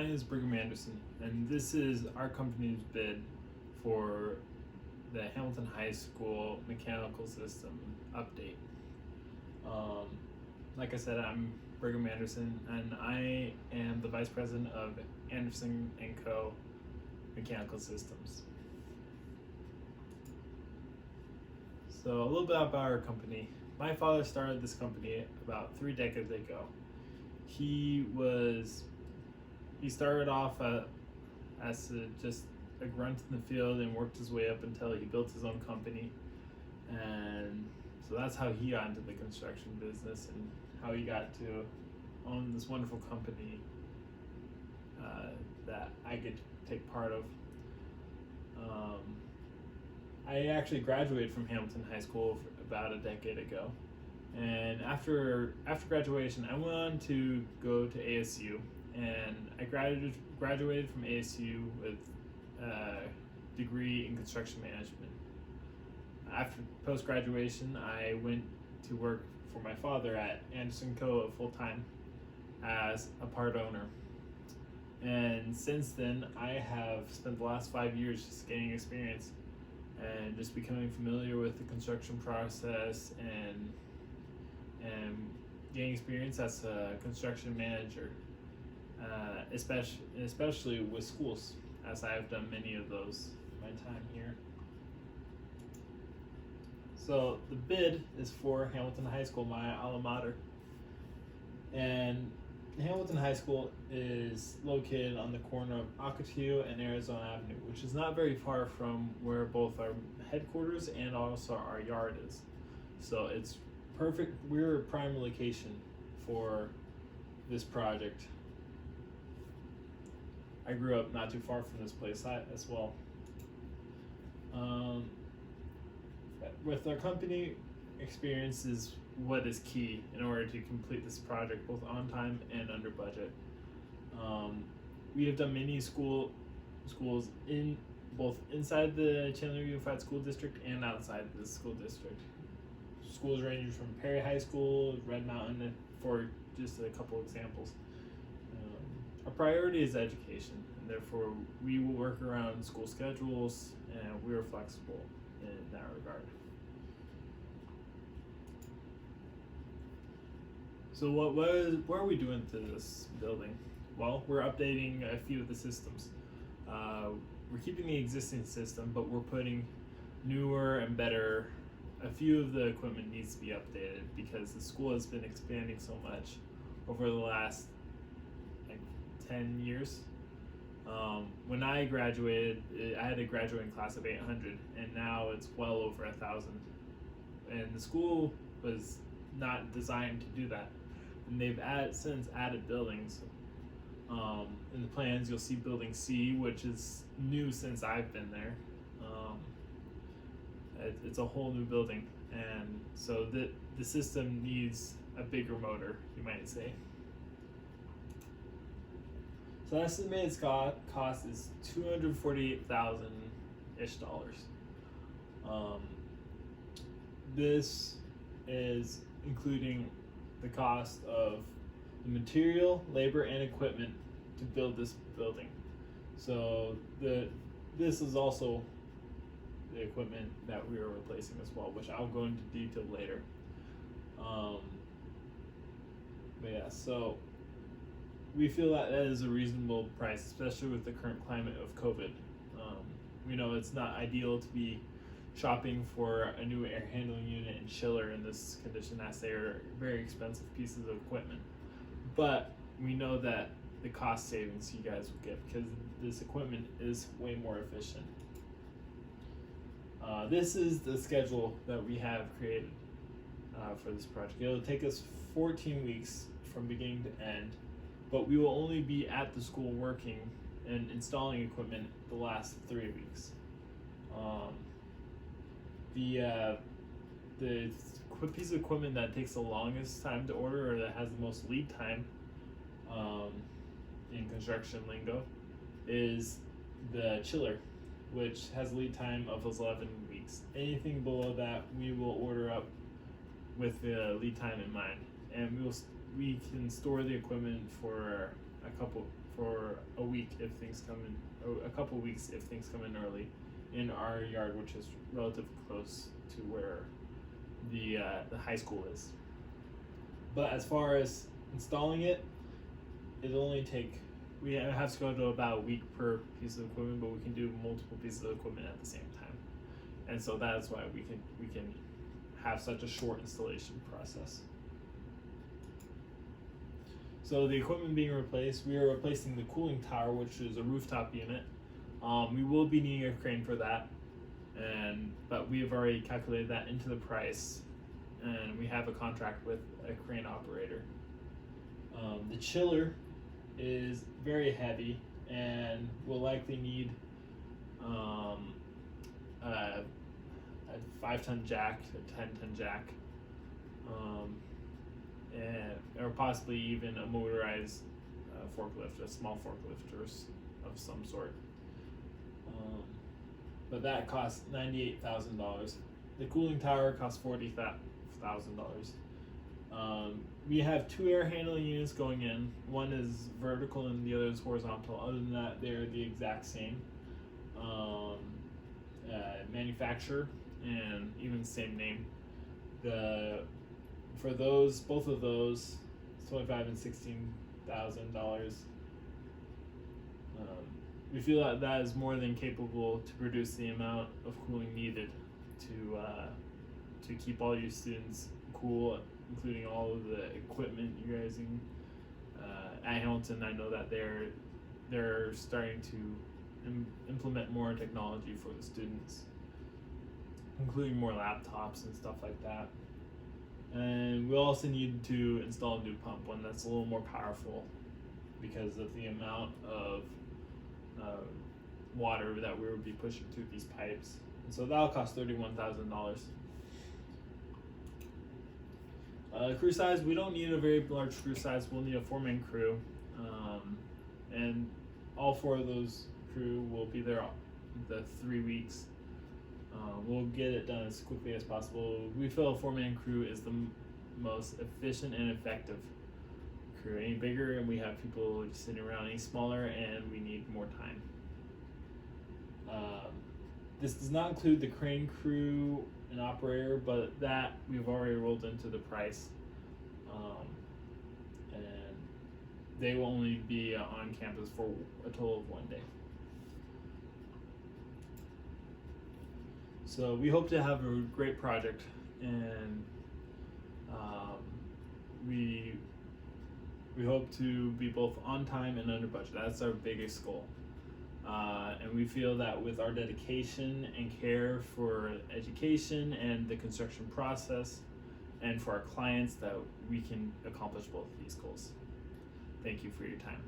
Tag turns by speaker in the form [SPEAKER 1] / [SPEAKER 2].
[SPEAKER 1] my name is Brigham Anderson, and this is our company's bid for the Hamilton High School mechanical system update. Like I said, I'm Brigham Anderson, and I am the Vice President of Anderson & Co. Mechanical Systems. So a little bit about our company. My father started this company about 3 decades ago. He started off as just a grunt in the field and worked his way up until he built his own company. And so that's how he got into the construction business and how he got to own this wonderful company that I get to take part of. I actually graduated from Hamilton High School about a decade ago. And after graduation, I went on to go to ASU, and I graduated from ASU with a degree in construction management. After post-graduation, I went to work for my father at Anderson Co. full-time as a part owner. And since then, I have spent the last 5 years just gaining experience and just becoming familiar with the construction process and gaining experience as a construction manager, especially with schools, as I have done many of those in my time here. So the bid is for Hamilton High School, my alma mater. And Hamilton High School is located on the corner of Ocotillo and Arizona Avenue, which is not very far from where both our headquarters and also our yard is. So it's perfect. We're a prime location for this project. I grew up not too far from this place as well. With our company, experience is what is key in order to complete this project both on time and under budget. We have done many schools in both inside the Chandler Unified School District and outside the school district. Schools ranging from Perry High School, Red Mountain, for just a couple examples. Our priority is education, and therefore we will work around school schedules, and we are flexible in that regard. So what are we doing to this building? Well, we're updating a few of the systems. We're keeping the existing system, but we're putting newer and better. A few of the equipment needs to be updated because the school has been expanding so much over the last 10 years. When I graduated, I had a graduating class of 800, and now it's well over 1,000. And the school was not designed to do that. And they've since added buildings. In the plans, you'll see Building C, which is new since I've been there. It's a whole new building, and so the system needs a bigger motor, you might say. So the estimated cost is $248,000-ish. This is including the cost of the material, labor, and equipment to build this building. So this is also the equipment that we are replacing as well, which I'll go into detail later. But yeah, so we feel that is a reasonable price, especially with the current climate of COVID. We know it's not ideal to be shopping for a new air handling unit and chiller in this condition, as they are very expensive pieces of equipment. But we know that the cost savings you guys will get because this equipment is way more efficient. This is the schedule that we have created for this project. It'll take us 14 weeks from beginning to end, but we will only be at the school working and installing equipment the last 3 weeks. The piece of equipment that takes the longest time to order, or that has the most lead time in construction lingo, is the chiller, which has a lead time of 11 weeks. Anything below that, we will order up with the lead time in mind, and we can store the equipment for for a week if things come in, or a couple weeks if things come in early, in our yard, which is relatively close to where the high school is. But as far as installing it, it'll only take, we have to go to about a week per piece of equipment, but we can do multiple pieces of equipment at the same time, and so that's why we can have such a short installation process. So the equipment being replaced, we are replacing the cooling tower, which is a rooftop unit. We will be needing a crane for that, but we have already calculated that into the price, and we have a contract with a crane operator. The chiller is very heavy and will likely need a 5-ton jack, a 10-ton jack, or possibly even a motorized forklift, a small forklift or of some sort. But that costs $98,000. The cooling tower costs $40,000. We have 2 air handling units going in. One is vertical and the other is horizontal. Other than that, they're the exact same manufacturer and even same name. For those, both of those, $25,000 and $16,000. We feel that is more than capable to produce the amount of cooling needed to keep all your students cool, including all of the equipment you're using. At Hamilton, I know that they're starting to implement more technology for the students, including more laptops and stuff like that. And we also need to install a new pump, one that's a little more powerful because of the amount of water that we will be pushing through these pipes. And so that'll cost $31,000. Crew size, we don't need a very large crew size. We'll need a 4-man crew, and all 4 of those crew will be there the 3 weeks. We'll get it done as quickly as possible. We feel a 4-man crew is the most efficient and effective crew. Any bigger and we have people sitting around, any smaller and we need more time. This does not include the crane crew and operator, but that we've already rolled into the price, and they will only be on campus for a total of 1 day. So we hope to have a great project, and we hope to be both on time and under budget. That's our biggest goal. And we feel that with our dedication and care for education and the construction process and for our clients that we can accomplish both of these goals. Thank you for your time.